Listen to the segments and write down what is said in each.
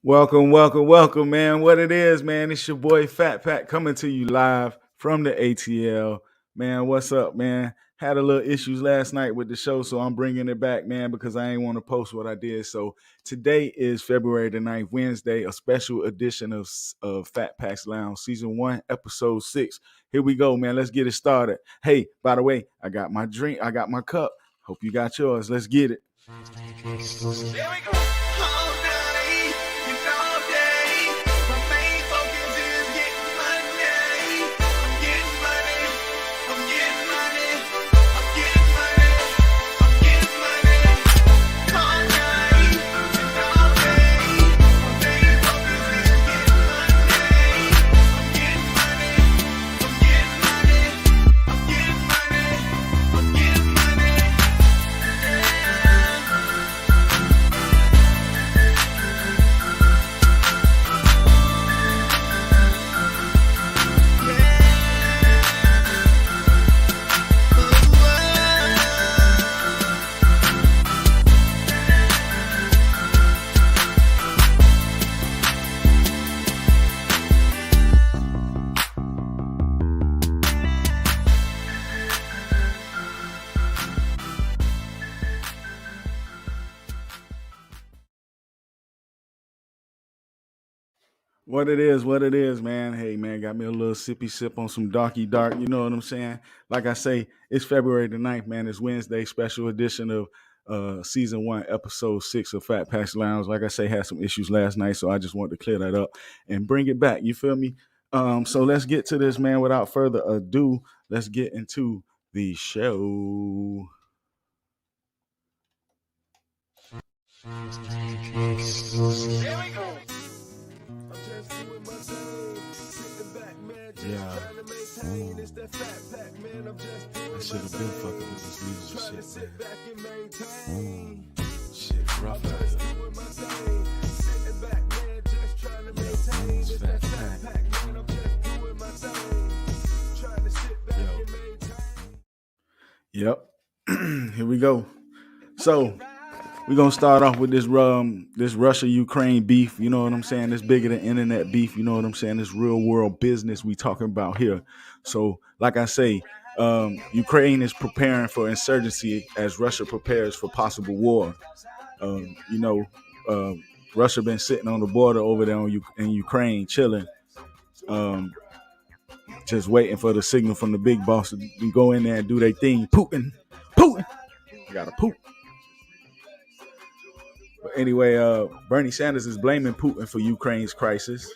Welcome, man. What it is, man, it's your boy Fat Pack coming to you live from the ATL. Man, what's up, man? Had a little issues last night with the show, so I'm bringing it back, man, because I ain't want to post what I did. So today is February the 9th, Wednesday, a special edition of FatPacks Lounge Season 1, Episode 6. Here we go, man. Let's get it started. Hey, by the way, I got my drink. I got my cup. Hope you got yours. Let's get it. There we go. All night and all day. My main focus is getting money. I'm getting money. I'm getting money. I'm getting money. I'm getting money. All night and all day. My main focus is getting money. I'm getting money. I'm getting money. I'm getting money. I'm getting money. What it is, man. Hey, man, got me a little sippy sip on some darky dark. You know what I'm saying? Like I say, it's February the 9th, man. It's Wednesday, special edition of Season 1, Episode 6 of FatPacks Lounge. Like I say, had some issues last night, so I just wanted to clear that up and bring it back. You feel me? So let's get to this, man. Without further ado, let's get into the show. There we go. Yeah. I should have been fucking with this music shit, man. Shit, rough ass. It's Fat Pack. Yep. Here we go. So we're gonna start off with this Russia-Ukraine beef. You know what I'm saying? It's bigger than internet beef. You know what I'm saying? It's real world business we talking about here. So, like I say, Ukraine is preparing for insurgency as Russia prepares for possible war. Russia been sitting on the border over there in Ukraine, chilling, just waiting for the signal from the big boss to go in there and do their thing. Putin, I gotta poop. But anyway, Bernie Sanders is blaming Putin for Ukraine's crisis.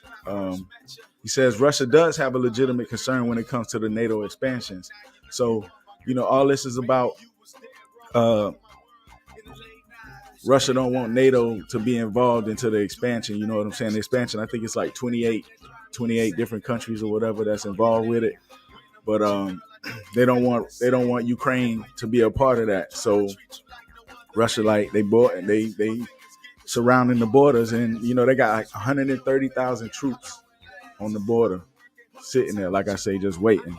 He says Russia does have a legitimate concern when it comes to the NATO expansions. So, all this is about Russia don't want NATO to be involved into the expansion. You know what I'm saying? The expansion, I think it's like 28 different countries or whatever that's involved with it. But they don't want Ukraine to be a part of that. So Russia, they surrounding the borders, and they got like 130,000 troops on the border sitting there, like I say, just waiting.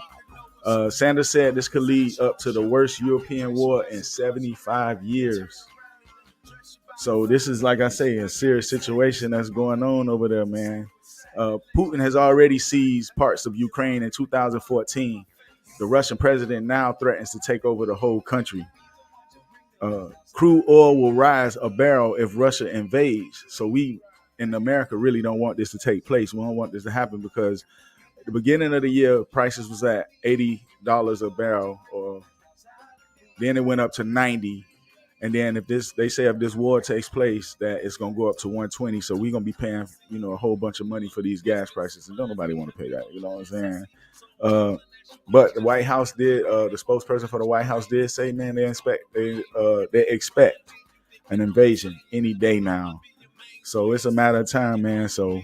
Sanders said this could lead up to the worst European war in 75 years. So this is, like I say, a serious situation that's going on over there, man. Putin has already seized parts of Ukraine in 2014. The Russian president now threatens to take over the whole country. Crude oil will rise a barrel if Russia invades. So we in America really don't want this to take place. We don't want this to happen because at the beginning of the year, prices was at $80 a barrel, or then it went up to 90. And then if this war takes place, that it's gonna go up to 120. So we're gonna be paying, a whole bunch of money for these gas prices, and don't nobody want to pay that. You know what I'm saying? But the White House did. The spokesperson for the White House did say, man, they expect an invasion any day now. So it's a matter of time, man. So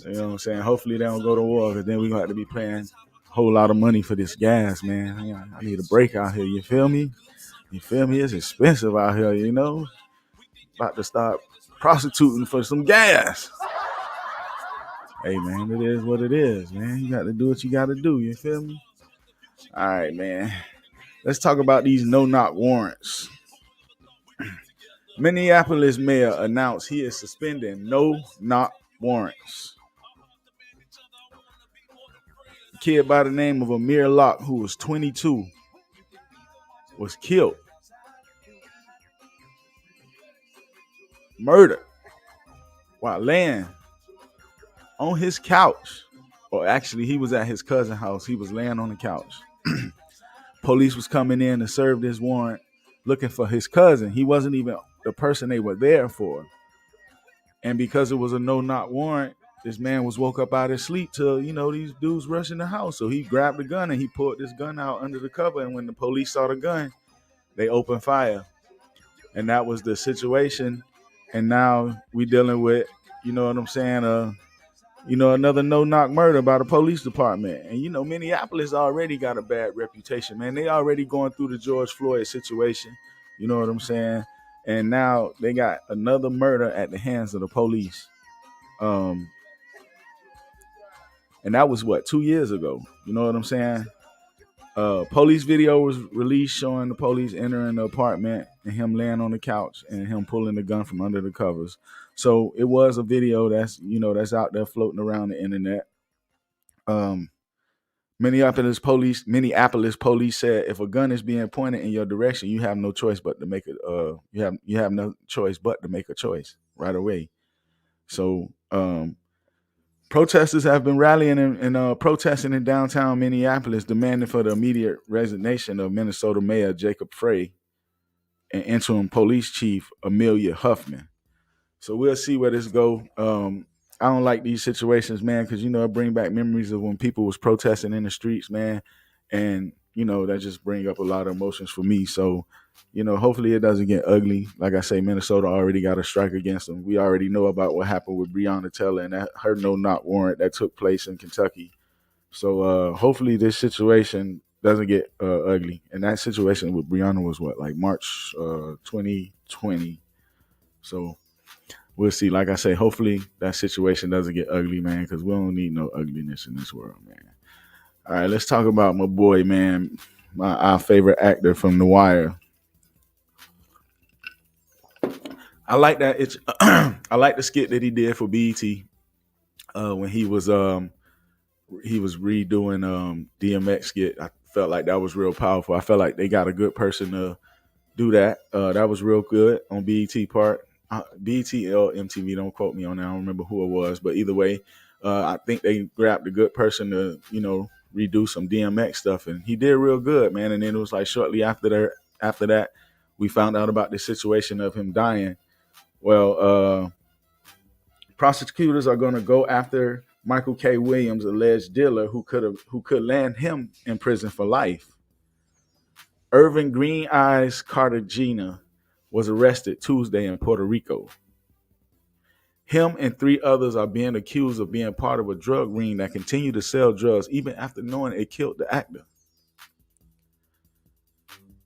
you know what I'm saying? Hopefully they don't go to war, because then we're gonna have to be paying a whole lot of money for this gas, man. I need a break out here. You feel me? It's expensive out here, About to start prostituting for some gas. Hey, man, it is what it is, man. You got to do what you got to do. You feel me? All right, man. Let's talk about these no-knock warrants. Minneapolis mayor announced he is suspending no-knock warrants. A kid by the name of Amir Locke, who was 22, was killed, murdered, while laying on his couch. Or actually, he was at his cousin's house. He was laying on the couch. Police was coming in to serve this warrant looking for his cousin. He wasn't even the person they were there for. And because it was a no-knock warrant, this man was woke up out of his sleep till, these dudes rushing the house. So he grabbed the gun and he pulled this gun out under the cover. And when the police saw the gun, they opened fire. And that was the situation. And now we dealing with, another no-knock murder by the police department. And, Minneapolis already got a bad reputation, man. They already going through the George Floyd situation. You know what I'm saying? And now they got another murder at the hands of the police. And that was 2 years ago. You know what I'm saying? Police video was released showing the police entering the apartment and him laying on the couch and him pulling the gun from under the covers. So it was a video that's out there floating around the internet. Minneapolis police said if a gun is being pointed in your direction, you have no choice but to make it. You have no choice but to make a choice right away. So protesters have been rallying and protesting in downtown Minneapolis, demanding for the immediate resignation of Minnesota Mayor Jacob Frey and interim police chief Amelia Huffman. So we'll see where this go. I don't like these situations, man, because, it bring back memories of when people was protesting in the streets, man. And, that just bring up a lot of emotions for me. So, hopefully it doesn't get ugly. Like I say, Minnesota already got a strike against them. We already know about what happened with Breonna Taylor and her no-knock warrant that took place in Kentucky. So hopefully this situation doesn't get ugly. And that situation with Breonna was March 2020. So we'll see. Like I say, hopefully that situation doesn't get ugly, man, because we don't need no ugliness in this world, man. All right, let's talk about my boy, man, our favorite actor from The Wire. I like that. I like the skit that he did for BET when he was redoing DMX skit. I felt like that was real powerful. I felt like they got a good person to do that. That was real good on BET part. BET or MTV, don't quote me on that. I don't remember who it was, but either way, I think they grabbed a good person to, redo some DMX stuff, and he did real good, man. And then it was shortly after that, we found out about the situation of him dying. Well, prosecutors are going to go after Michael K. Williams, alleged dealer who could land him in prison for life. Irvin Green Eyes Cartagena was arrested Tuesday in Puerto Rico. Him and 3 others are being accused of being part of a drug ring that continued to sell drugs even after knowing it killed the actor.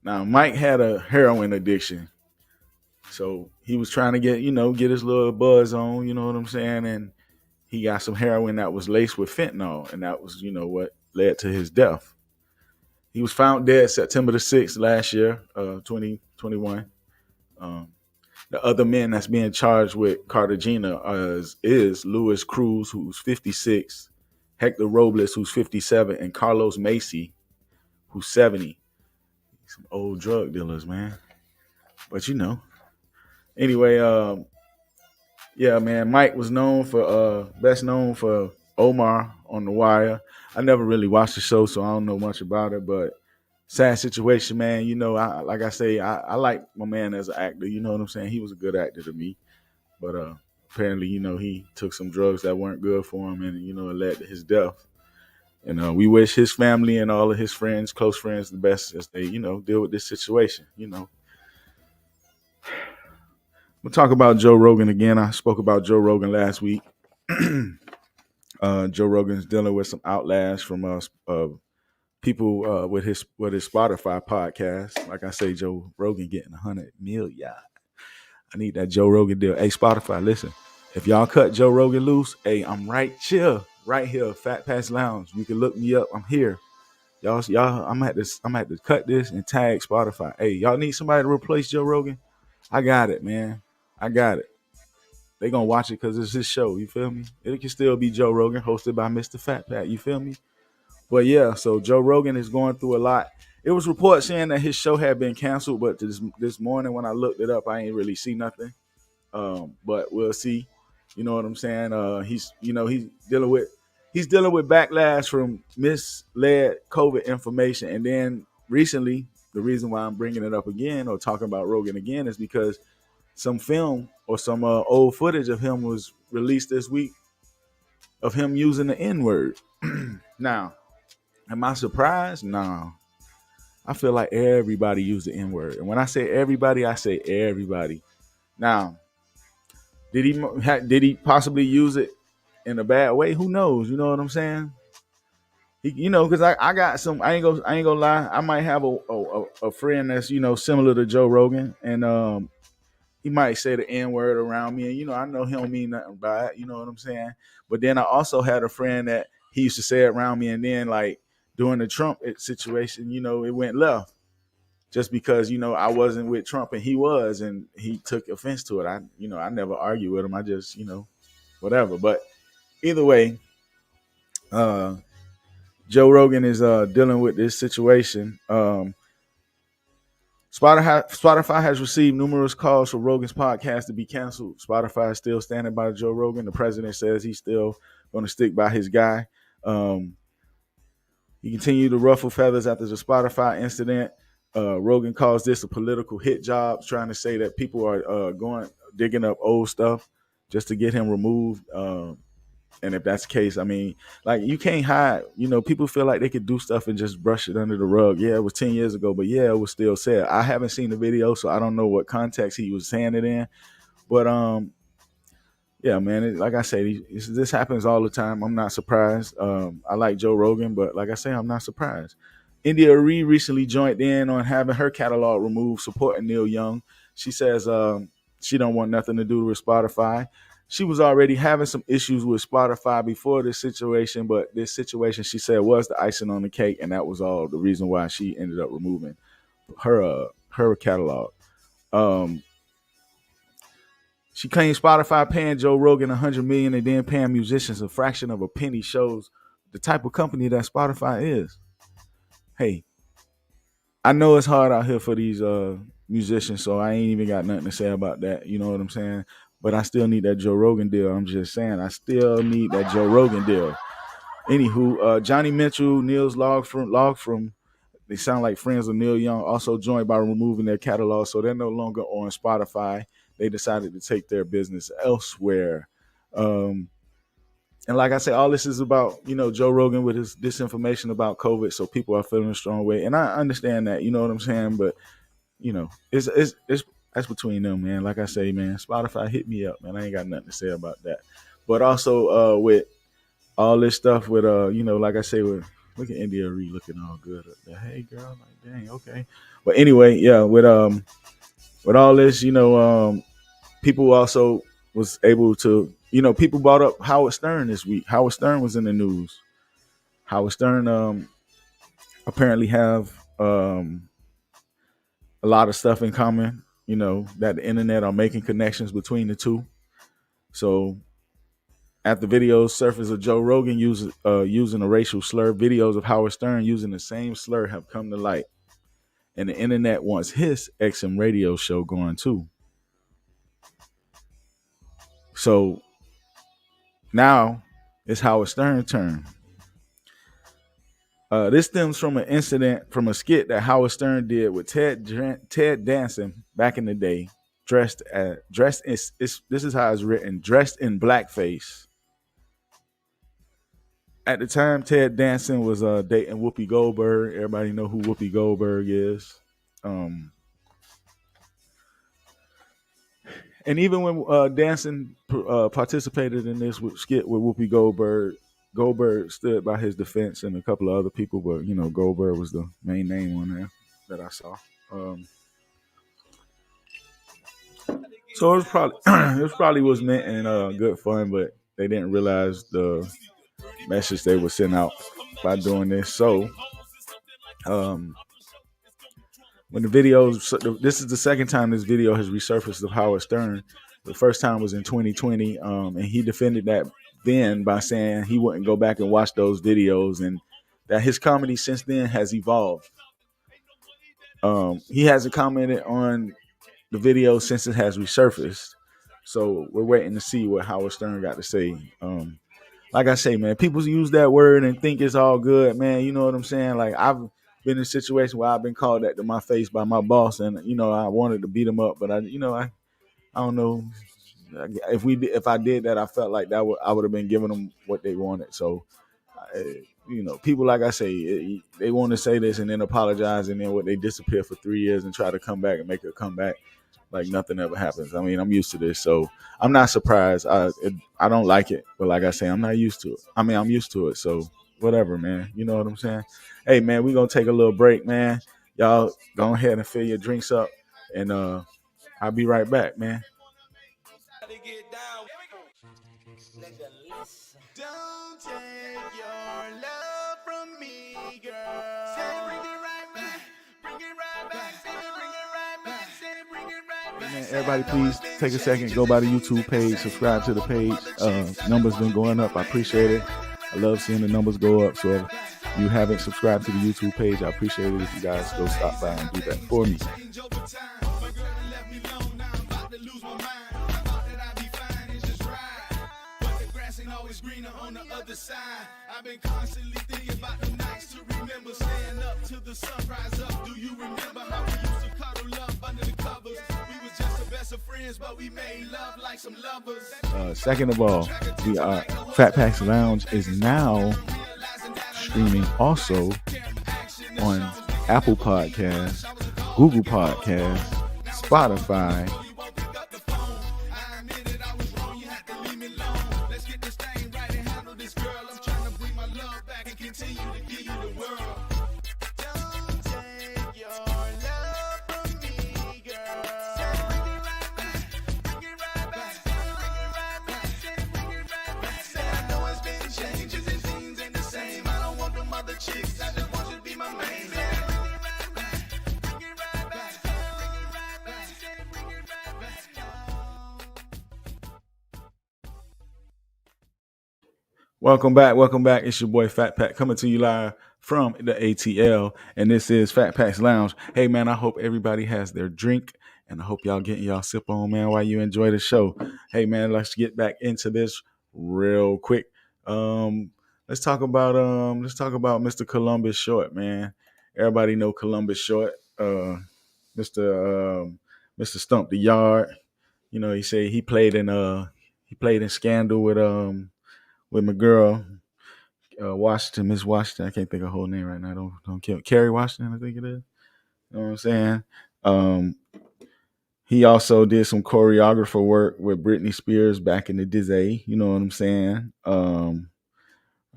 Now, Mike had a heroin addiction, so he was trying to get his little buzz on, you know what I'm saying? And he got some heroin that was laced with fentanyl, and that was, what led to his death. He was found dead September the 6th last year, 2021. The other men that's being charged with Cartagena is Luis Cruz, who's 56, Hector Robles, who's 57, and Carlos Macy, who's 70. Some old drug dealers, man. But anyway, yeah, man. Mike was best known for Omar on The Wire. I never really watched the show, so I don't know much about it, but sad situation, man. I like my man as an actor. You know what I'm saying? He was a good actor to me. But apparently, he took some drugs that weren't good for him, and, it led to his death. And we wish his family and all of his friends, close friends, the best as they, deal with this situation, We'll talk about Joe Rogan again. I spoke about Joe Rogan last week. Joe Rogan's dealing with some outlash from people with his Spotify podcast. Like I say, Joe Rogan getting 100 million. I need that Joe Rogan deal. Hey, Spotify, listen. If y'all cut Joe Rogan loose, hey, I'm right here, FatPacks Lounge. You can look me up. I'm here. Y'all, I'm at to cut this and tag Spotify. Hey, y'all need somebody to replace Joe Rogan? I got it, man. I got it. They gonna watch it because it's his show. You feel me? It can still be Joe Rogan, hosted by Mr. Fat Pat. You feel me? But yeah, so Joe Rogan is going through a lot. It was reports saying that his show had been canceled, but this morning when I looked it up, I ain't really see nothing. But we'll see. You know what I'm saying? He's dealing with backlash from misled COVID information, and then recently, the reason why I'm bringing it up again or talking about Rogan again is because some film or some old footage of him was released this week of him using the N-word. Now, am I surprised? No. I feel like everybody used the N-word. And when I say everybody, I say everybody. Now, did he possibly use it in a bad way? Who knows? You know what I'm saying? Because I got some. I ain't gonna lie. I might have a friend that's similar to Joe Rogan, and he might say the N-word around me, and I know he don't mean nothing by it. You know what I'm saying? But then I also had a friend that he used to say it around me, and then like during the Trump situation, it went left. Just because I wasn't with Trump and he was, and he took offense to it. I never argue with him. I just whatever. But either way, Joe Rogan is dealing with this situation. Spotify has received numerous calls for Rogan's podcast to be canceled. Spotify is still standing by Joe Rogan. The president says he's still going to stick by his guy. He continued to ruffle feathers after the Spotify incident. Rogan calls this a political hit job, trying to say that people are digging up old stuff just to get him removed. And if that's the case, I mean, like, you can't hide. People feel like they could do stuff and just brush it under the rug. Yeah, it was 10 years ago, but yeah, it was still said. I haven't seen the video, so I don't know what context he was saying it in. But yeah, man, like I say, this happens all the time. I'm not surprised. I like Joe Rogan, but like I say, I'm not surprised. Arie recently joined in on having her catalog removed, supporting Neil Young. She says she don't want nothing to do with Spotify. She was already having some issues with Spotify before this situation, but this situation, she said, was the icing on the cake, and that was all the reason why she ended up removing her catalog. She claims Spotify paying Joe Rogan $100 million and then paying musicians a fraction of a penny shows the type of company that Spotify is. Hey, I know it's hard out here for these musicians, so I ain't even got nothing to say about that. You know what I'm saying? But I still need that Joe Rogan deal. I'm just saying, I still need that Joe Rogan deal. Anywho, Johnny Mitchell, Neil's Locke from they sound like friends of Neil Young, also joined by removing their catalog, so they're no longer on Spotify. They decided to take their business elsewhere. And like I said, all this is about, Joe Rogan with his disinformation about COVID, so people are feeling a strong way. And I understand that, you know what I'm saying? But, it's that's between them, man. Like I say, man, Spotify hit me up, man. I ain't got nothing to say about that. But also with all this stuff with, like I say, look at Arie looking all good up there. Hey, girl, like, dang, okay. But anyway, yeah, with all this, people also was able to, people brought up Howard Stern this week. Howard Stern was in the news. Howard Stern apparently have a lot of stuff in common, that the internet are making connections between the two. So after videos surfaced of Joe Rogan using a racial slur, videos of Howard Stern using the same slur have come to light. And the internet wants his XM radio show going too. So now it's Howard Stern's turn. This stems from an incident from a skit that Howard Stern did with Ted Danson back in the day, dressed this is how it's written, dressed in blackface. At the time, Ted Danson was dating Whoopi Goldberg. Everybody know who Whoopi Goldberg is. And even when Danson participated in this skit with Whoopi Goldberg stood by his defense and a couple of other people, but Goldberg was the main name on there that I saw. So it probably was meant in good fun, but they didn't realize the message they would send out by doing this. So when the videos, this is the second time this video has resurfaced of Howard Stern. The first time was in 2020, and he defended that then by saying he wouldn't go back and watch those videos, and that his comedy since then has evolved. He hasn't commented on the video since it has resurfaced, so we're waiting to see what Howard Stern got to say. Like I say, man, people use that word and think it's all good, man. You know what I'm saying? Like, I've been in a situation where I've been called that to my face by my boss, and I wanted to beat him up, but I don't know if I did that, I felt like I would have been giving them what they wanted. So, people, like I say, they want to say this and then apologize, and then they disappear for 3 years and try to come back and make a comeback like nothing ever happens. I mean, I'm used to this, so I'm not surprised. I don't like it, but like I say, I'm not used to it. I mean, I'm used to it, so whatever, man. You know what I'm saying? Hey, man, we're gonna take a little break, man. Y'all go ahead and fill your drinks up, and I'll be right back, man. Don't take your love from me, girl. Say bring it right back. Bring it right back. Say bring it right back. Say bring it right back. Man, everybody, please take a second, go by the YouTube page, subscribe to the page. Numbers been going up. I appreciate it. I love seeing the numbers go up. So if you haven't subscribed to the YouTube page, I appreciate it if you guys go stop by and do that for me. Greener on the other side. I've been constantly thinking about the nights to remember, staying up till the sun rise up. Do you remember how we used to cuddle up under the covers? We was just the best of friends, but we made love like some lovers. Second of all, the FatPacks Lounge is now streaming also on Apple Podcasts, Google Podcasts, Spotify, Welcome back. It's your boy Fat Pack coming to you live from the ATL, and this is FatPacks Lounge. Hey, man, I hope everybody has their drink, and I hope y'all getting y'all sip on, man, while you enjoy the show. Hey, man, let's get back into this real quick. Let's talk about Mr. Columbus Short, man. Everybody know Columbus Short, Mr. Stump the Yard. You know, he said he played in Scandal with my girl, Miss Washington. I can't think of her whole name right now. Don't kill Carrie Washington, I think it is. You know what I'm saying? He also did some choreographer work with Britney Spears back in the Disney. You know what I'm saying? I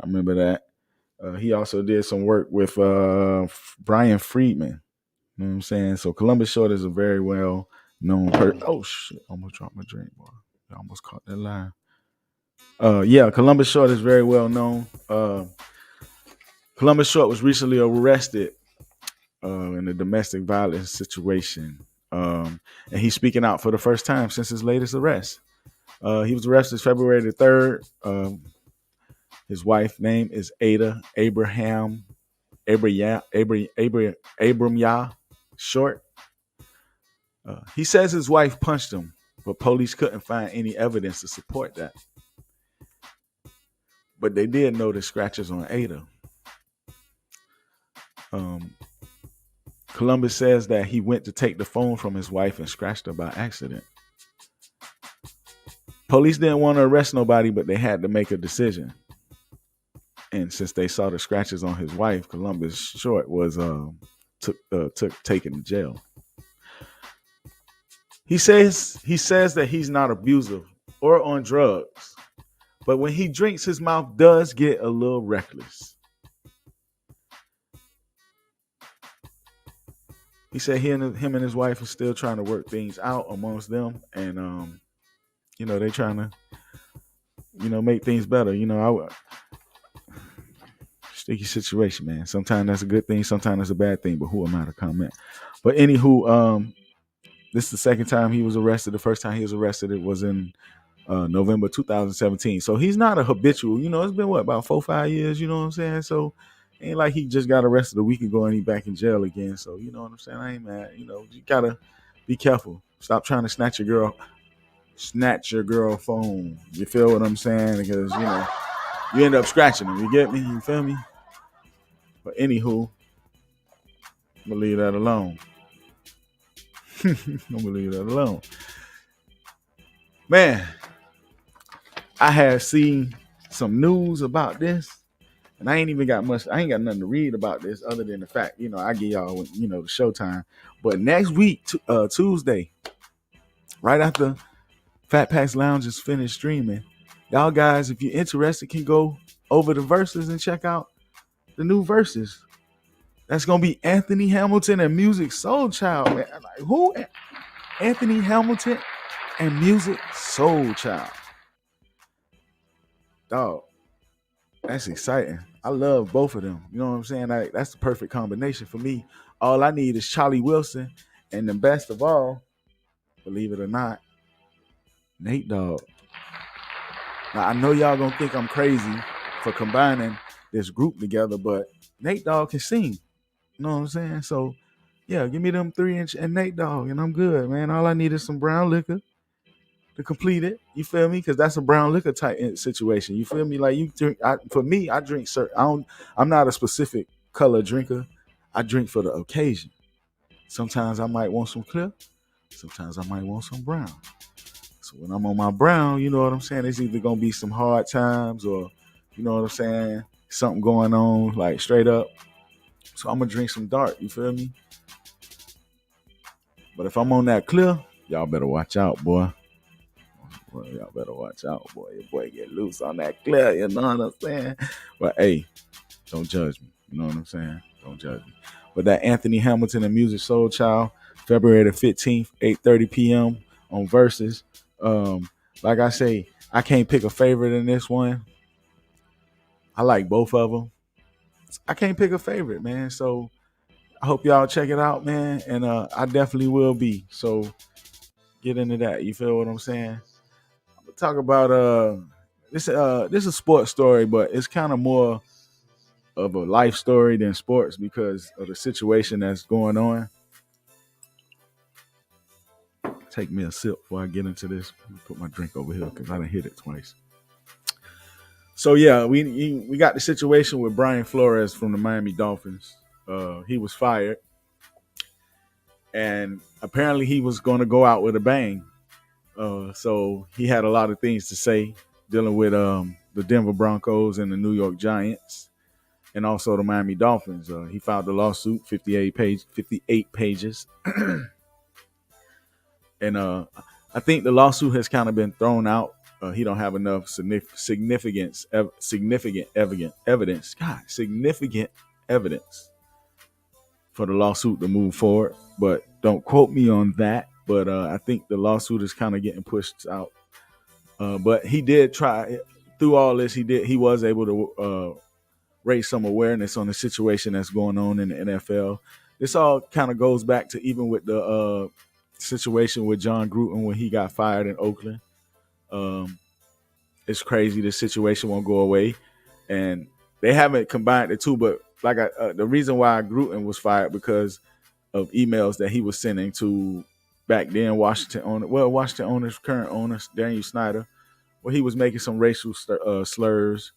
remember that. He also did some work with Brian Friedman. You know what I'm saying? So Columbus Short is a very well known person. Oh shit! Almost dropped my drink, boy. I almost caught that line. Columbus Short is very well known. Columbus Short was recently arrested in a domestic violence situation. And he's speaking out for the first time since his latest arrest. He was arrested February the 3rd. His wife's name is Abram Short. He says his wife punched him, but police couldn't find any evidence to support that. But they did notice scratches on Ada. Columbus says that he went to take the phone from his wife and scratched her by accident. Police didn't want to arrest nobody, but they had to make a decision. And since they saw the scratches on his wife, Columbus Short was taken to jail. He says that he's not abusive or on drugs. But when he drinks, his mouth does get a little reckless. He said him and his wife are still trying to work things out amongst them. And, they're trying to, make things better. Sticky situation, man. Sometimes that's a good thing, sometimes that's a bad thing, but who am I to comment? But anywho, this is the second time he was arrested. The first time he was arrested, it was in November 2017. So he's not a habitual. It's been about 4-5 years. You know what I'm saying? So ain't like he just got arrested a week ago and he back in jail again. So you know what I'm saying? I ain't mad. You gotta be careful. Stop trying to snatch your girl phone. You feel what I'm saying? Because you end up scratching them. You get me? You feel me? But anywho, I'm gonna leave that alone. Man, I have seen some news about this, and I ain't got nothing to read about this other than the fact, I give y'all, the showtime. But next week, Tuesday, right after FatPacks Lounge is finished streaming, y'all guys, if you're interested, can go over to Verzuz and check out the new Verzuz. That's gonna be Anthony Hamilton and Music Soulchild, man. Like, who? Anthony Hamilton and Music Soulchild. Dog, that's exciting. I love both of them. You know what I'm saying? That's the perfect combination for me. All I need is Charlie Wilson, and the best of all, believe it or not, Nate Dogg. Now, I know y'all gonna think I'm crazy for combining this group together, but Nate Dogg can sing. You know what I'm saying? So, yeah, give me them 3-inch and Nate Dogg, and I'm good, man. All I need is some brown liquor to complete it. You feel me? Because that's a brown liquor type situation. You feel me? Like you drink. For me, I drink certain. I'm not a specific color drinker. I drink for the occasion. Sometimes I might want some clear. Sometimes I might want some brown. So when I'm on my brown, you know what I'm saying? It's either gonna be some hard times or, you know what I'm saying, something going on, like straight up. So I'm gonna drink some dark. You feel me? But if I'm on that clear, y'all better watch out, boy. Well, y'all better watch out, boy. Your boy get loose on that clear, you know what I'm saying? But hey, don't judge me. You know what I'm saying? Don't judge me. But that Anthony Hamilton and Music Soulchild, February the 15th, 8:30 p.m. on Verzuz. Like I say, I can't pick a favorite in this one. I like both of them. I can't pick a favorite, man. So I hope y'all check it out, man. And I definitely will be. So get into that. You feel what I'm saying? I'm gonna talk about this is a sports story, but it's kind of more of a life story than sports because of the situation that's going on. Take me a sip before I get into this. Put my drink over here because I done hit it twice. So yeah, we got the situation with Brian Flores from the Miami Dolphins. He was fired, and apparently he was going to go out with a bang. So he had a lot of things to say dealing with the Denver Broncos and the New York Giants, and also the Miami Dolphins. He filed a lawsuit, 58 pages, and I think the lawsuit has kind of been thrown out. He don't have enough significant evidence for the lawsuit to move forward. But don't quote me on that. But I think the lawsuit is kind of getting pushed out. But he did try through all this. He was able to raise some awareness on the situation that's going on in the NFL. This all kind of goes back to even with the situation with John Gruden when he got fired in Oakland. It's crazy. This situation won't go away, and they haven't combined the two. But like the reason why Gruden was fired because of emails that he was sending to back then Washington owners, current owners, Daniel Snyder, where he was making some racial slurs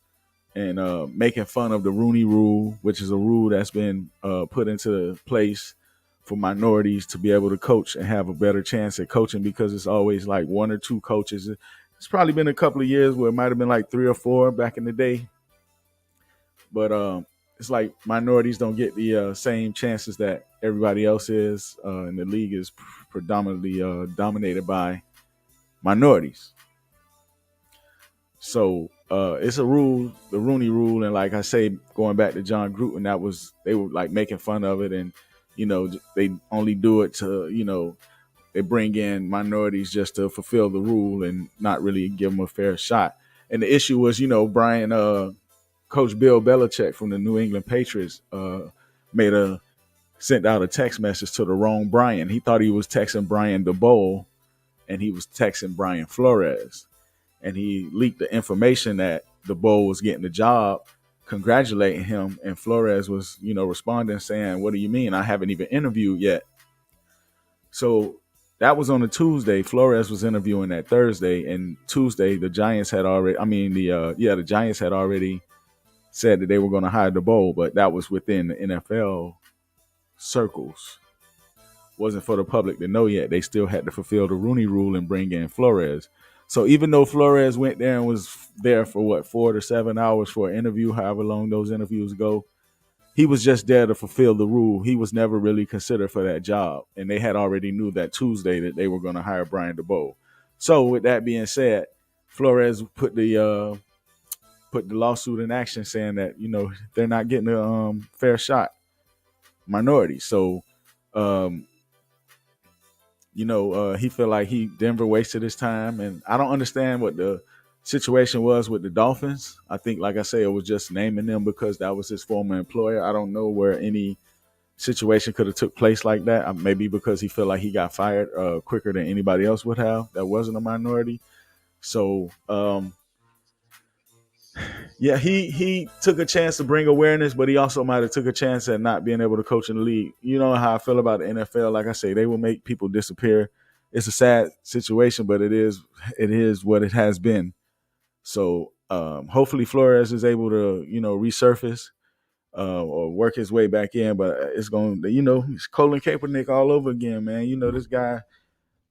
and making fun of the Rooney Rule, which is a rule that's been put into place for minorities to be able to coach and have a better chance at coaching because it's always like one or two coaches. It's probably been a couple of years where it might have been like 3 or 4 back in the day. But it's like minorities don't get the same chances that everybody else is. And the league is predominantly dominated by minorities. So it's a rule, the Rooney Rule. And like I say, going back to John Gruden, they were like making fun of it. And, they only do it to, they bring in minorities just to fulfill the rule and not really give them a fair shot. And the issue was, Brian Coach Bill Belichick from the New England Patriots sent out a text message to the wrong Brian. He thought he was texting Brian DeBoer, and he was texting Brian Flores. And he leaked the information that DeBoer was getting the job, congratulating him, and Flores was, responding saying, "What do you mean? I haven't even interviewed yet." So that was on a Tuesday. Flores was interviewing that Thursday, and Tuesday the Giants had already. The Giants had already said that they were going to hire DeBoer, but that was within the NFL circles. Wasn't for the public to know yet. They still had to fulfill the Rooney Rule and bring in Flores. So even though Flores went there and was there for 4 to 7 hours for an interview, however long those interviews go, he was just there to fulfill the rule. He was never really considered for that job. And they had already knew that Tuesday that they were going to hire Brian DeBoer. So with that being said, Flores put the lawsuit in action saying that, they're not getting a fair shot minority. So, he felt like Denver wasted his time, and I don't understand what the situation was with the Dolphins. I think, like I say, it was just naming them because that was his former employer. I don't know where any situation could have took place like that. Maybe because he felt like he got fired quicker than anybody else would have that wasn't a minority. So, yeah, he took a chance to bring awareness, but he also might have took a chance at not being able to coach in the league. You know how I feel about the NFL. Like I say, they will make people disappear. It's a sad situation, but it is what it has been. So hopefully Flores is able to, resurface or work his way back in. But it's going to, it's Colin Kaepernick all over again, man. This guy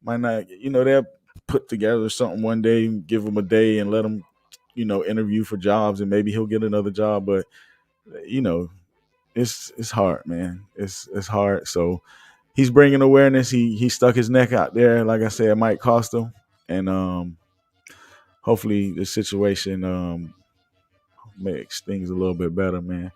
might not, they'll put together something one day, give him a day and let him, interview for jobs, and maybe he'll get another job. But it's hard, man. It's hard. So he's bringing awareness. He stuck his neck out there. Like I said, it might cost him, and hopefully the situation makes things a little bit better, man.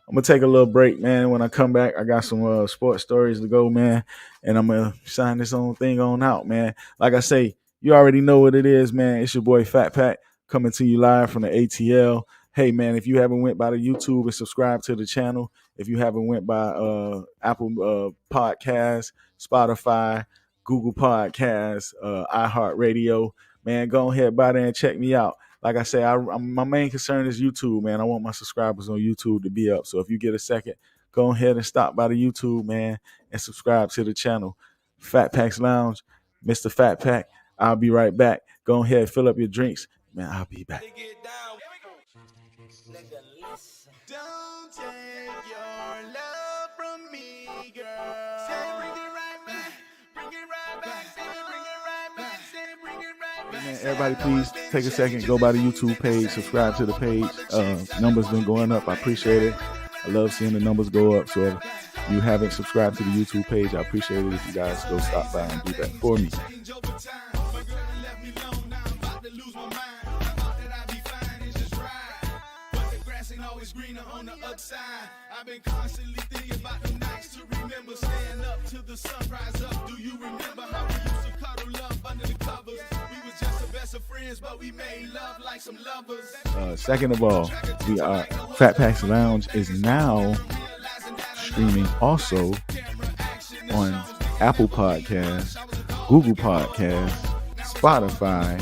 I'm gonna take a little break, man. When I come back, I got some sports stories to go, man, and I'm gonna sign this thing on out, man. Like I say, you already know what it is, man. It's your boy Fat Pack coming to you live from the ATL. Hey, man, if you haven't went by the YouTube and subscribed to the channel, if you haven't went by Apple Podcasts, Spotify, Google Podcasts, iHeartRadio, man, go ahead by there and check me out. Like I say, my main concern is YouTube, man. I want my subscribers on YouTube to be up. So if you get a second, go ahead and stop by the YouTube, man, and subscribe to the channel. FatPacks Lounge, Mr. Fat Pack. I'll be right back. Go ahead, fill up your drinks. Man, I'll be back. Don't take your love from me, girl. Say bring it right back. Bring it right back. Say bring it right back. Say bring it right back. Man, everybody, please take a second, go by the YouTube page, subscribe to the page. Numbers been going up. I appreciate it. I love seeing the numbers go up. So if you haven't subscribed to the YouTube page, I appreciate it if you guys go stop by and do that for me. Greener on the upside. I've been constantly thinking about the nights to remember, staying up till the sun rise up. Do you remember how we used to cuddle up under the covers? We was just the best of friends, but we made love like some lovers. Second of all, the FatPacks Lounge is now streaming also on Apple Podcasts, Google Podcasts, Spotify,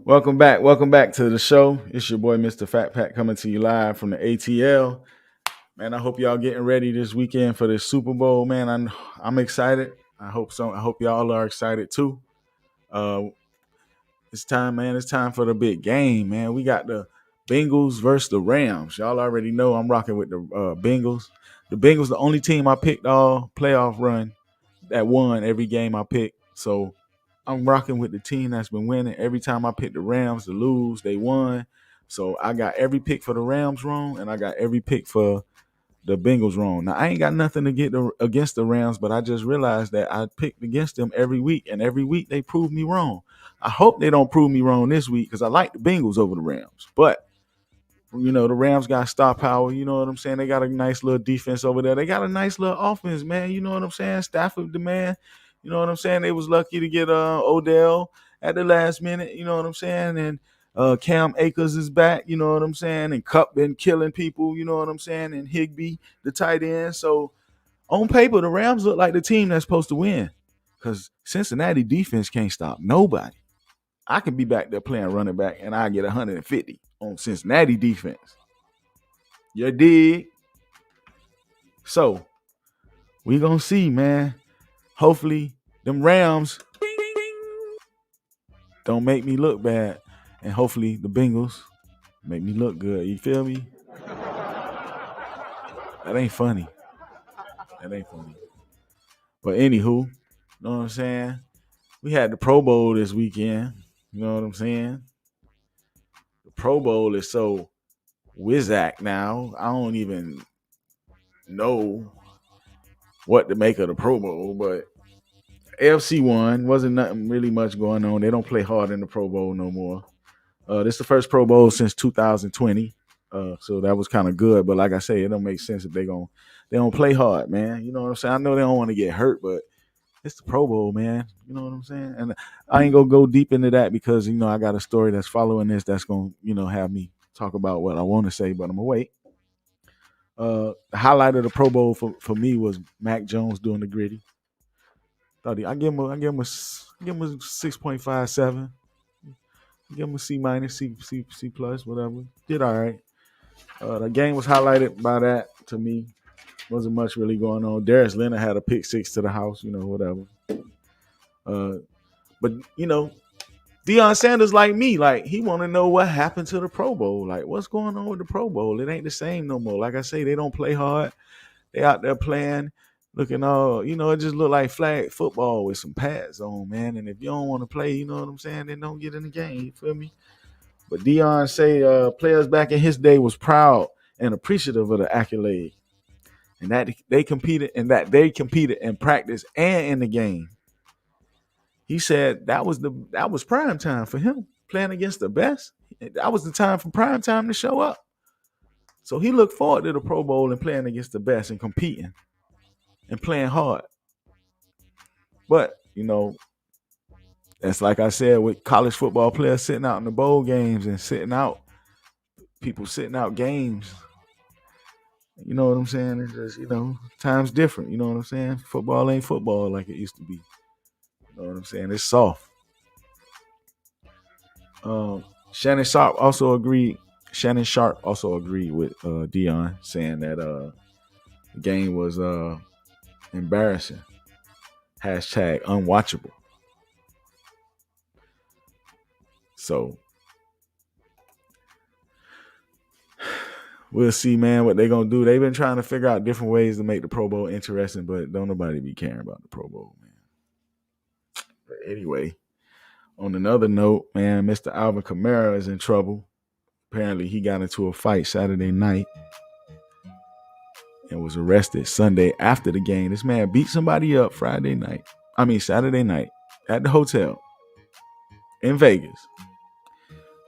Welcome back to the show. It's your boy Mr. Fat Pack coming to you live from the ATL. Man, I hope y'all getting ready this weekend for the Super Bowl, man. I'm excited. I hope so. I hope y'all are excited too. It's time, man. It's time for the big game, man. We got the Bengals versus the Rams. Y'all already know I'm rocking with the Bengals. The Bengals, the only team I picked all playoff run that won every game I picked. So I'm rocking with the team that's been winning. Every time I pick the Rams to lose, they won. So I got every pick for the Rams wrong, and I got every pick for the Bengals wrong. Now I ain't got nothing to get against the Rams, but I just realized that I picked against them every week, and every week they prove me wrong. I hope they don't prove me wrong this week because I like the Bengals over the Rams. But you know, the Rams got star power. You know what I'm saying? They got a nice little defense over there. They got a nice little offense, man. You know what I'm saying? Stafford, the man. You know what I'm saying? They was lucky to get Odell at the last minute. You know what I'm saying? And Cam Akers is back. You know what I'm saying? And Cup been killing people. You know what I'm saying? And Higbee, the tight end. So on paper, the Rams look like the team that's supposed to win because Cincinnati defense can't stop nobody. I can be back there playing running back, and I get 150 on Cincinnati defense. You dig? So we gonna see, man. Hopefully, them Rams don't make me look bad, and hopefully the Bengals make me look good. You feel me? That ain't funny. That ain't funny. But anywho, you know what I'm saying? We had the Pro Bowl this weekend. You know what I'm saying? The Pro Bowl is so wizzack now. I don't even know what to make of the Pro Bowl, but AFC won. Wasn't nothing really much going on. They don't play hard in the Pro Bowl no more. This is the first Pro Bowl since 2020. So that was kind of good. But like I say, it don't make sense if they don't play hard, man. You know what I'm saying? I know they don't want to get hurt, but it's the Pro Bowl, man. You know what I'm saying? And I ain't gonna go deep into that because, you know, I got a story that's following this that's gonna, you know, have me talk about what I want to say, but I'm gonna wait. The highlight of the Pro Bowl for me was Mac Jones doing the gritty. I give him a 6.57. Give him a C minus, C plus, whatever. Did all right. The game was highlighted by that to me. Wasn't much really going on. Darius Leonard had a pick six to the house, you know, whatever. But you know, Deion Sanders like me, like he want to know what happened to the Pro Bowl. Like, what's going on with the Pro Bowl? It ain't the same no more. Like I say, they don't play hard. They out there playing, looking all, you know, it just look like flag football with some pads on, man. And if you don't want to play, you know what I'm saying, then don't get in the game. You feel me? But Deion say players back in his day was proud and appreciative of the accolade, and that they competed in practice and in the game. He said that was prime time for him, playing against the best. That was the time for prime time to show up. So he looked forward to the Pro Bowl and playing against the best and competing and playing hard. But, you know, that's like I said with college football players sitting out in the bowl games and people sitting out games. You know what I'm saying? It's just, you know, time's different. You know what I'm saying? Football ain't football like it used to be. You know what I'm saying? It's soft. Shannon Sharp also agreed with Deion, saying that the game was embarrassing. Hashtag unwatchable. So we'll see, man, what they're going to do. They've been trying to figure out different ways to make the Pro Bowl interesting, but don't nobody be caring about the Pro Bowl, man. But anyway, on another note, man, Mr. Alvin Kamara is in trouble. Apparently, he got into a fight Saturday night and was arrested Sunday after the game. This man beat somebody up Saturday night at the hotel in Vegas.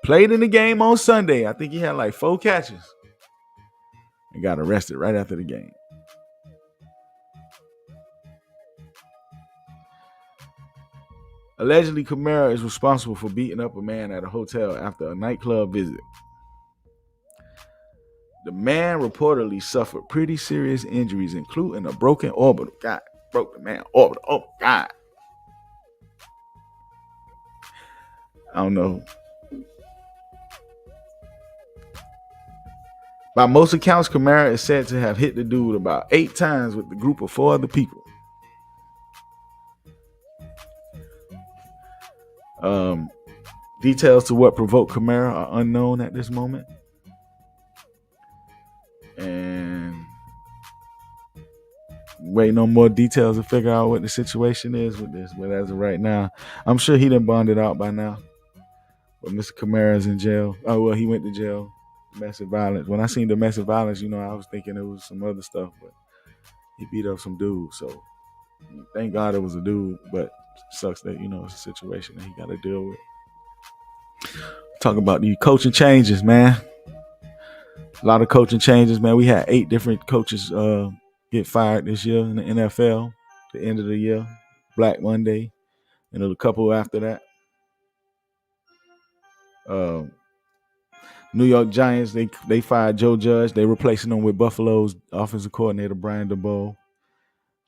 Played in the game on Sunday. I think he had like 4 catches and got arrested right after the game. Allegedly, Kamara is responsible for beating up a man at a hotel after a nightclub visit. The man reportedly suffered pretty serious injuries, including a broken orbital. God, broke the man orbital. Oh, God. I don't know. By most accounts, Kamara is said to have hit the dude about 8 times with a group of 4 other people. Details to what provoked Kamara are unknown at this moment. And waiting on more details to figure out what the situation is with this. But as of right now, I'm sure he done bonded out by now. But Mr. Kamara's in jail. Oh, well, he went to jail. Domestic violence. When I seen domestic violence, I was thinking it was some other stuff, but he beat up some dude. So thank God it was a dude, but it sucks that, it's a situation that he got to deal with. Talk about the coaching changes, man. A lot of coaching changes, man. We had 8 different coaches get fired this year in the NFL, the end of the year, Black Monday, and a couple after that. New York Giants, they fired Joe Judge. They replacing him with Buffalo's offensive coordinator, Brian DeBoer.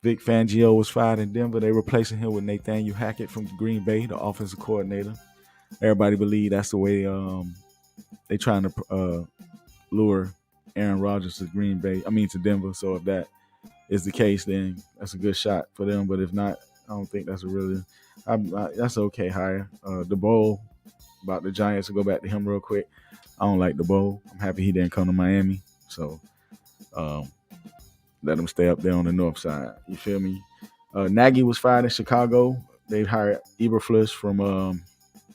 Vic Fangio was fired in Denver. They replacing him with Nathaniel Hackett from Green Bay, the offensive coordinator. Everybody believe that's the way they trying to lure Aaron Rodgers to Denver. So if that is the case, then that's a good shot for them. But if not, I don't think that's that's an okay hire. DeBoer, about the Giants, to go back to him real quick. I don't like DeBoer. I'm happy he didn't come to Miami. So let him stay up there on the north side. You feel me? Nagy was fired in Chicago. They hired Eberflus from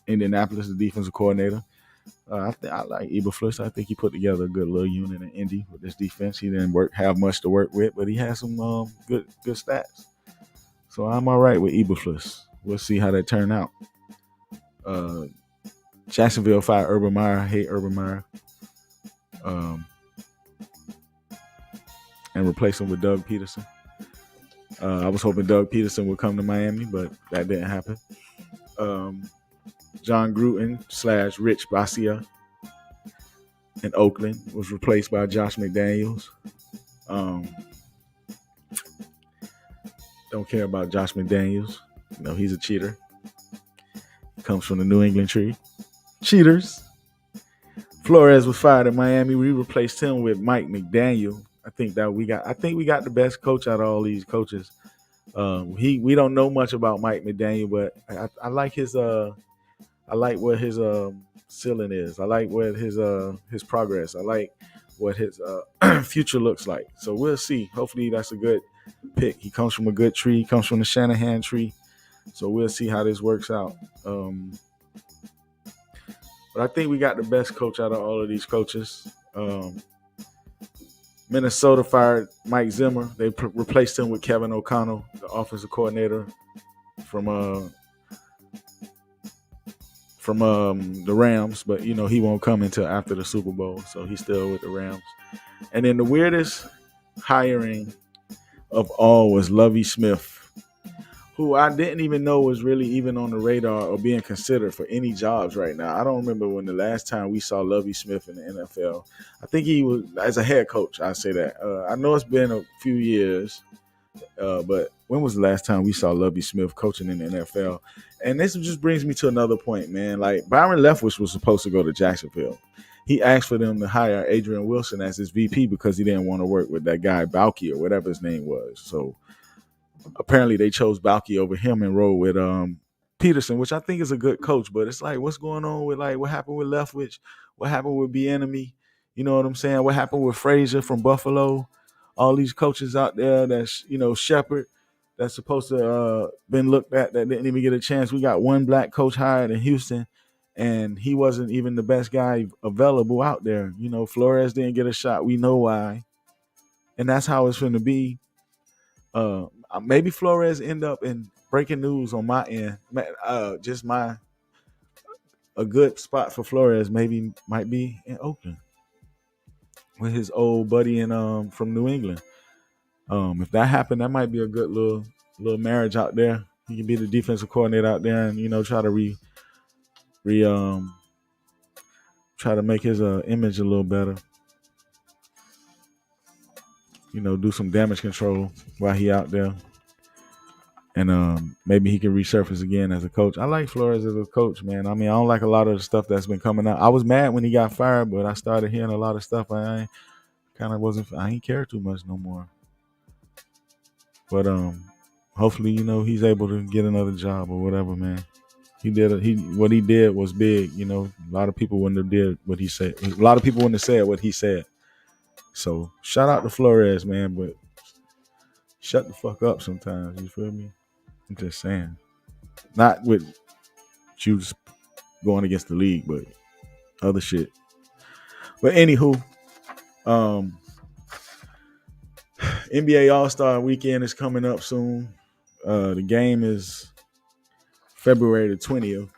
Indianapolis, the defensive coordinator. I like Eberflus. I think he put together a good little unit in Indy with this defense. He didn't have much to work with, but he has some good stats. So I'm all right with Eberflus. We'll see how that turn out. Jacksonville fired Urban Meyer. I hate Urban Meyer. And replace him with Doug Peterson. I was hoping Doug Peterson would come to Miami, but that didn't happen. John Gruden / Rich Basia in Oakland was replaced by Josh McDaniels. Don't care about Josh McDaniels. He's a cheater. He comes from the New England tree. Cheaters. Flores was fired in Miami. We replaced him with Mike McDaniel. I think we got the best coach out of all these coaches. We don't know much about Mike McDaniel, but I like his I like what his ceiling is. I like what his progress. I like what his future looks like. So we'll see. Hopefully that's a good pick. He comes from a good tree. He comes from the Shanahan tree. So we'll see how this works out. But I think we got the best coach out of all of these coaches. Minnesota fired Mike Zimmer. They replaced him with Kevin O'Connell, the offensive coordinator from the Rams. But, he won't come until after the Super Bowl. So he's still with the Rams. And then the weirdest hiring of all was Lovie Smith, who I didn't even know was really even on the radar or being considered for any jobs right now. I don't remember when the last time we saw Lovie Smith in the NFL. I think he was as a head coach. I say that. I know it's been a few years, but when was the last time we saw Lovie Smith coaching in the NFL? And this just brings me to another point, man. Like Byron Leftwich was supposed to go to Jacksonville. He asked for them to hire Adrian Wilson as his VP because he didn't want to work with that guy Balky or whatever his name was. So apparently they chose Balky over him and rolled with Peterson, which I think is a good coach. But it's like, what's going on with what happened with Leftwich? What happened with Bieniemy? You know what I'm saying? What happened with Frazier from Buffalo? All these coaches out there that's, Shepard, that's supposed to been looked at that didn't even get a chance. We got one black coach hired in Houston, and he wasn't even the best guy available out there. Flores didn't get a shot. We know why. And that's how it's going to be. Maybe Flores end up in breaking news on my end. A good spot for Flores might be in Oakland with his old buddy from New England. If that happened, that might be a good little marriage out there. He can be the defensive coordinator out there and try to try to make his image a little better. Do some damage control while he out there. And maybe he can resurface again as a coach. I like Flores as a coach, man. I don't like a lot of the stuff that's been coming out. I was mad when he got fired, but I started hearing a lot of stuff. I ain't care too much no more. But hopefully, he's able to get another job or whatever, man. What he did was big. A lot of people wouldn't have did what he said. A lot of people wouldn't have said what he said. So shout out to Flores, man. But shut the fuck up sometimes. You feel me? I'm just saying. Not with you just going against the league, but other shit. But anywho, NBA All-Star Weekend is coming up soon. The game is February the 20th.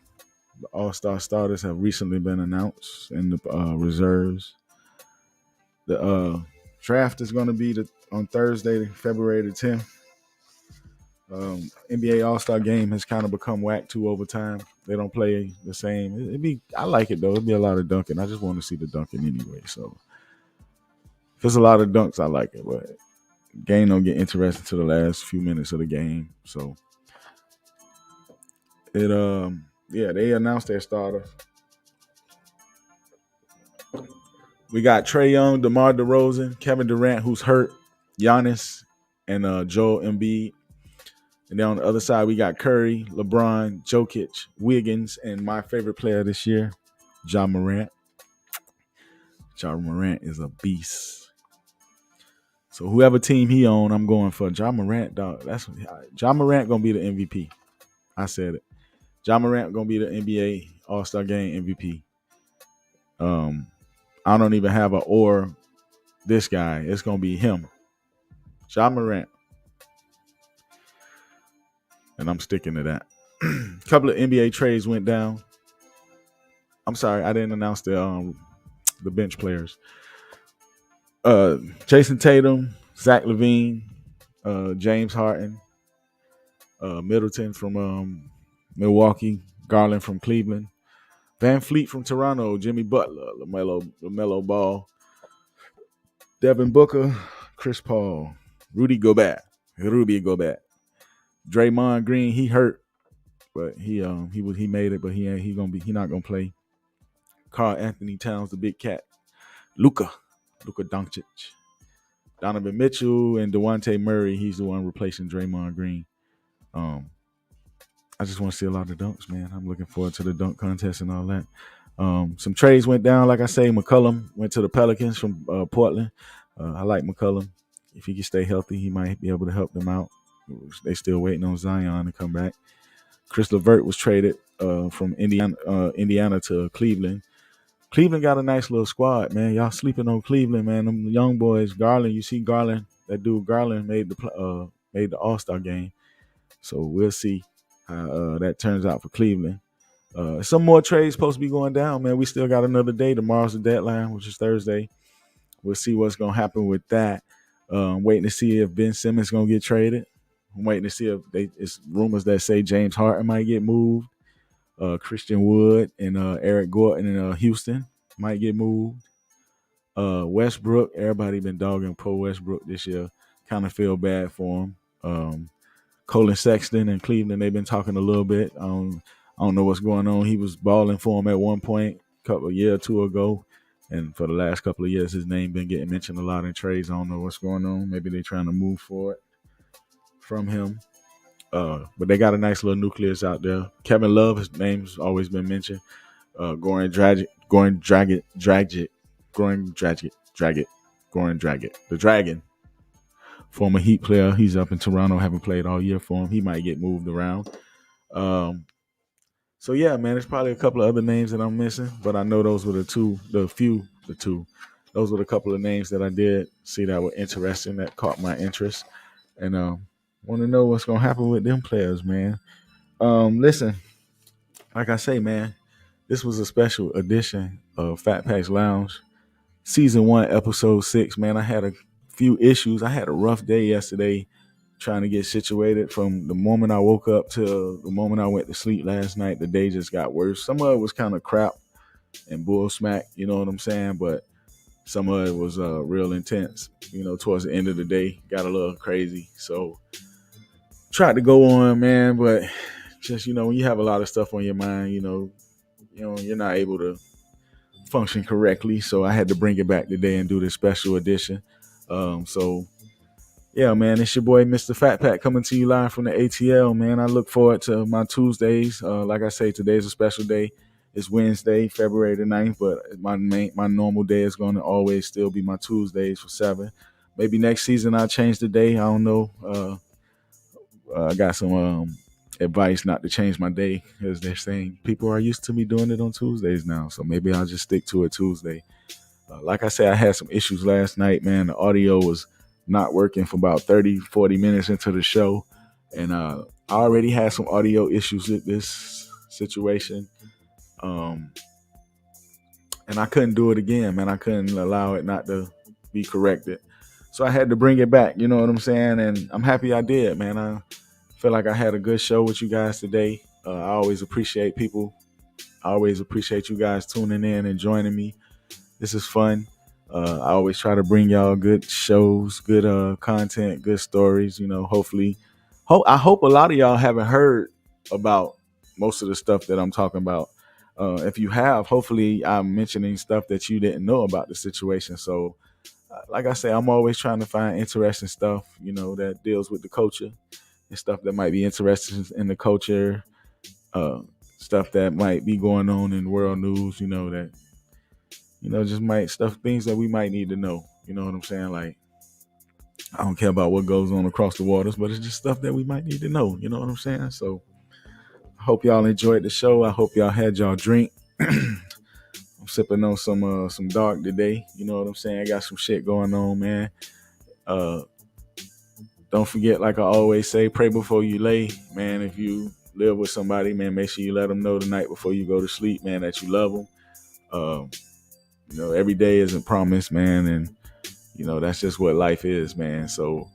The All-Star starters have recently been announced and the reserves. The draft is going to be on Thursday, February the 10th. NBA All-Star game has kind of become whack too over time. They don't play the same. I like it though. It'd be a lot of dunking. I just want to see the dunking anyway. So if there's a lot of dunks, I like it. But the game don't get interesting to the last few minutes of the game. So they announced their starters. We got Trae Young, DeMar DeRozan, Kevin Durant, who's hurt, Giannis, and Joel Embiid. And then on the other side, we got Curry, LeBron, Jokic, Wiggins, and my favorite player this year, Ja Morant. Ja Morant is a beast. So whoever team he on, I'm going for Ja Morant, dog. Ja Morant gonna be the MVP. I said it. Ja Morant gonna be the NBA All-Star Game MVP. I don't even have this guy. It's gonna be him. Ja Morant. And I'm sticking to that. A couple of NBA trades went down. I'm sorry, I didn't announce the bench players. Jason Tatum, Zach LaVine, James Harden, Middleton from Milwaukee, Garland from Cleveland, Van Fleet from Toronto, Jimmy Butler, LaMelo Ball, Devin Booker, Chris Paul, Rudy Gobert, Draymond Green, he hurt, but he made it, but he not gonna play. Karl Anthony Towns, the big cat, Luka Doncic, Donovan Mitchell, and DeJounte Murray. He's the one replacing Draymond Green. I just want to see a lot of dunks, man. I'm looking forward to the dunk contest and all that. Some trades went down, like I say. McCollum went to the Pelicans from Portland. I like McCollum. If he can stay healthy, he might be able to help them out. They still waiting on Zion to come back. Chris LeVert was traded from Indiana to Cleveland. Cleveland got a nice little squad, man. Y'all sleeping on Cleveland, man. Them young boys, Garland. You see Garland. That dude Garland made the All-Star game. So we'll see how that turns out for Cleveland. Some more trades supposed to be going down, man. We still got another day. Tomorrow's the deadline, which is Thursday. We'll see what's going to happen with that. Waiting to see if Ben Simmons going to get traded. I'm waiting to see if it's rumors that say James Harden might get moved. Christian Wood and Eric Gordon in Houston might get moved. Westbrook, everybody been dogging pro Westbrook this year. Kind of feel bad for him. Colin Sexton in Cleveland, they've been talking a little bit. I don't know what's going on. He was balling for him at one point a year or two ago. And for the last couple of years, his name been getting mentioned a lot in trades. I don't know what's going on. Maybe they're trying to move for it from him. But they got a nice little nucleus out there. Kevin Love, his name's always been mentioned. Goran Dragic, the Dragon. Former Heat player. He's up in Toronto, haven't played all year for him. He might get moved around. So yeah, man, there's probably a couple of other names that I'm missing, but I know those were the two. Those were the couple of names that I did see that were interesting, that caught my interest. And want to know what's gonna happen with them players, man. Listen, like I say, man, this was a special edition of FatPacks Lounge, Season 1, Episode 6. Man, I had a few issues. I had a rough day yesterday trying to get situated. From the moment I woke up to the moment I went to sleep last night, the day just got worse. Some of it was kind of crap and bull smack, you know what I'm saying? But some of it was real intense. You know, towards the end of the day, got a little crazy. So tried to go on, man, but just, you know, when you have a lot of stuff on your mind, you know, you're not able to function correctly. So I had to bring it back today and do this special edition. So yeah, man, it's your boy, Mr. Fat Pack, coming to you live from the ATL, man. I look forward to my Tuesdays. Like I say, today's a special day. It's Wednesday, February the 9th, but my normal day is going to always still be my Tuesdays for 7. maybe next season I'll change the day. I don't know. I got some advice not to change my day, as they're saying people are used to me doing it on Tuesdays now. So maybe I'll just stick to it Tuesday. Like I said, I had some issues last night, man. The audio was not working for about 30, 40 minutes into the show. And I already had some audio issues with this situation. And I couldn't do it again, man. I couldn't allow it not to be corrected. So I had to bring it back, you know what I'm saying? And I'm happy I did, man. I feel like I had a good show with you guys today. I always appreciate people. I always appreciate you guys tuning in and joining me. This is fun. I always try to bring y'all good shows, good content, good stories. You know, hopefully, I hope a lot of y'all haven't heard about most of the stuff that I'm talking about. If you have, hopefully I'm mentioning stuff that you didn't know about the situation. So, like I say, I'm always trying to find interesting stuff, you know, that deals with the culture and stuff that might be interesting in the culture, stuff that might be going on in world news, you know, that, you know, just might things that we might need to know. You know what I'm saying? Like, I don't care about what goes on across the waters, but it's just stuff that we might need to know. You know what I'm saying? So I hope y'all enjoyed the show. I hope y'all had y'all drink. I'm sipping on some dark today. You know what I'm saying? I got some shit going on, man. Don't forget, like I always say, pray before you lay, man. If you live with somebody, man, make sure you let them know the night before you go to sleep, man, that you love them. You know, every day isn't promised, man, and you know that's just what life is, man. So,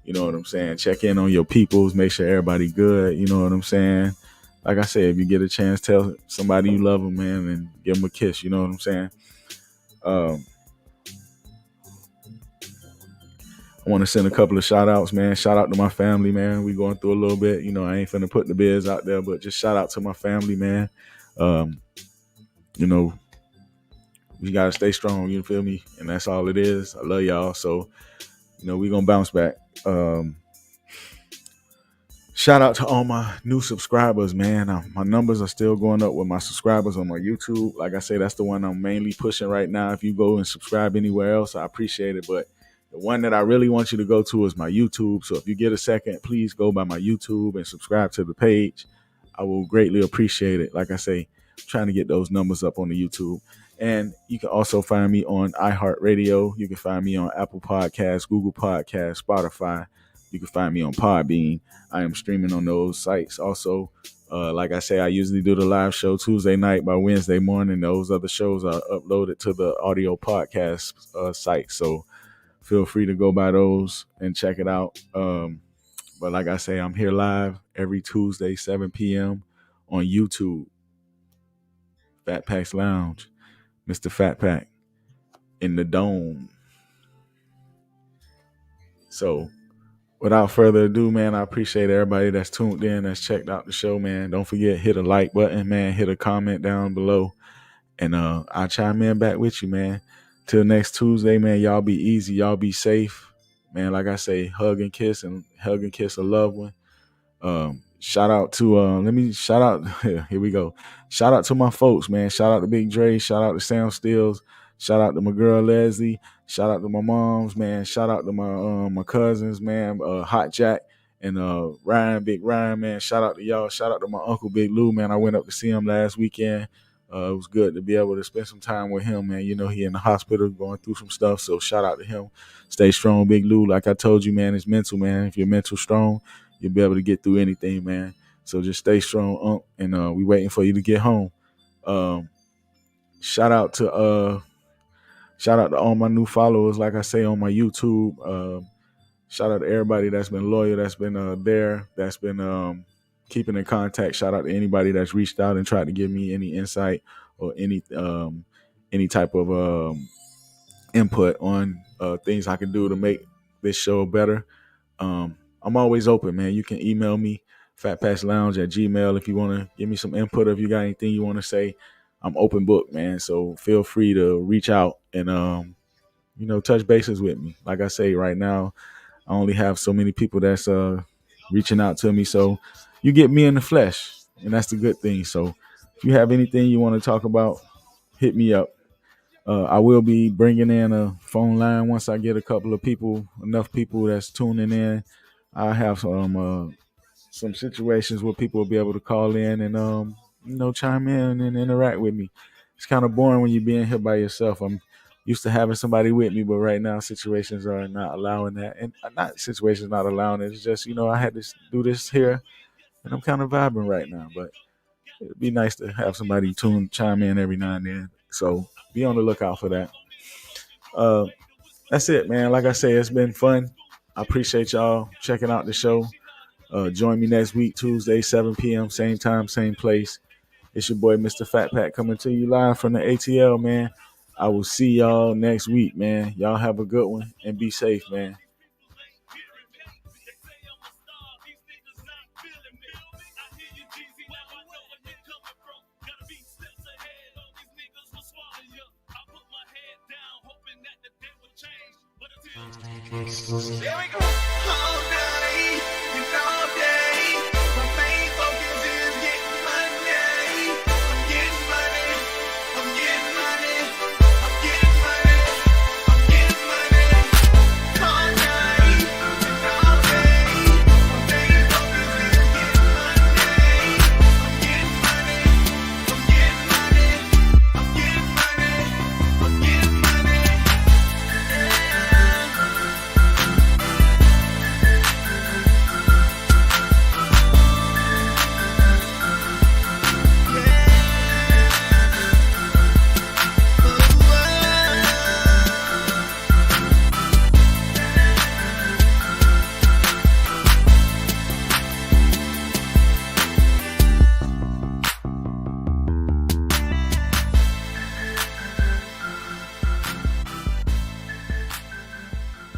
you know what I'm saying? Check in on your peoples, make sure everybody good. You know what I'm saying? Like I said, if you get a chance, tell somebody you love them, man, and give them a kiss. You know what I'm saying? I want to send a couple of shout outs, man. Shout out to my family, man. We going through a little bit. You know, I ain't finna put the biz out there, but just shout out to my family, man. You know, you gotta stay strong, you feel me? And that's all it is. I love y'all. So, you know, we gonna bounce back. Shout out to all my new subscribers, man. My numbers are still going up with my subscribers on my YouTube. Like I say, that's the one I'm mainly pushing right now. If you go and subscribe anywhere else, I appreciate it. But the one that I really want you to go to is my YouTube. So if you get a second, please go by my YouTube and subscribe to the page. I will greatly appreciate it. Like I say, I'm trying to get those numbers up on the YouTube. And you can also find me on iHeartRadio. You can find me on Apple Podcasts, Google Podcasts, Spotify. You can find me on Podbean. I am streaming on those sites. Also, like I say, I usually do the live show Tuesday night by Wednesday morning. Those other shows are uploaded to the audio podcast site. So feel free to go by those and check it out. But like I say, I'm here live every Tuesday, 7 p.m. on YouTube. FatPacks Lounge. Mr. Fat Pack in the dome. So without further ado, man, I appreciate everybody that's tuned in, that's checked out the show, man. Don't forget, hit a like button, man. Hit a comment down below. And I'll chime in back with you, man. Till next Tuesday, man, y'all be easy. Y'all be safe. Man, like I say, hug and kiss a loved one. Shout out to here we go. Shout out to my folks, man. Shout out to Big Dre. Shout out to Sam Stills. Shout out to my girl Leslie. Shout out to my moms, man. Shout out to my cousins, man. Hot Jack and Ryan, Big Ryan, man. Shout out to y'all. Shout out to my uncle Big Lou, man. I went up to see him last weekend. It was good to be able to spend some time with him, man. You know, he in the hospital going through some stuff. So shout out to him. Stay strong, Big Lou. Like I told you, man, it's mental, man. If you're mental strong, you'll be able to get through anything, man. So just stay strong, and we waiting for you to get home. Shout out to all my new followers, like I say, on my YouTube. Shout out to everybody that's been loyal, that's been there, that's been keeping in contact. Shout out to anybody that's reached out and tried to give me any insight or any type of input on things I can do to make this show better. I'm always open, man. You can email me, fatpackslounge@gmail.com, if you want to give me some input, if you got anything you want to say. I'm open book, man. So feel free to reach out and, touch bases with me. Like I say, right now, I only have so many people that's reaching out to me. So you get me in the flesh, and that's the good thing. So if you have anything you want to talk about, hit me up. I will be bringing in a phone line once I get a couple of people, enough people that's tuning in. I have some situations where people will be able to call in and chime in and interact with me. It's kind of boring when you're being here by yourself. I'm used to having somebody with me, but right now situations are not allowing that, and not situations not allowing it. It's just I had to do this here, and I'm kind of vibing right now. But it'd be nice to have somebody chime in every now and then. So be on the lookout for that. Uh, that's it, man. Like I say, it's been fun. I appreciate y'all checking out the show. Join me next week, Tuesday, 7 p.m., same time, same place. It's your boy, Mr. Fat Pack, coming to you live from the ATL, man. I will see y'all next week, man. Y'all have a good one and be safe, man. There we go. Oh,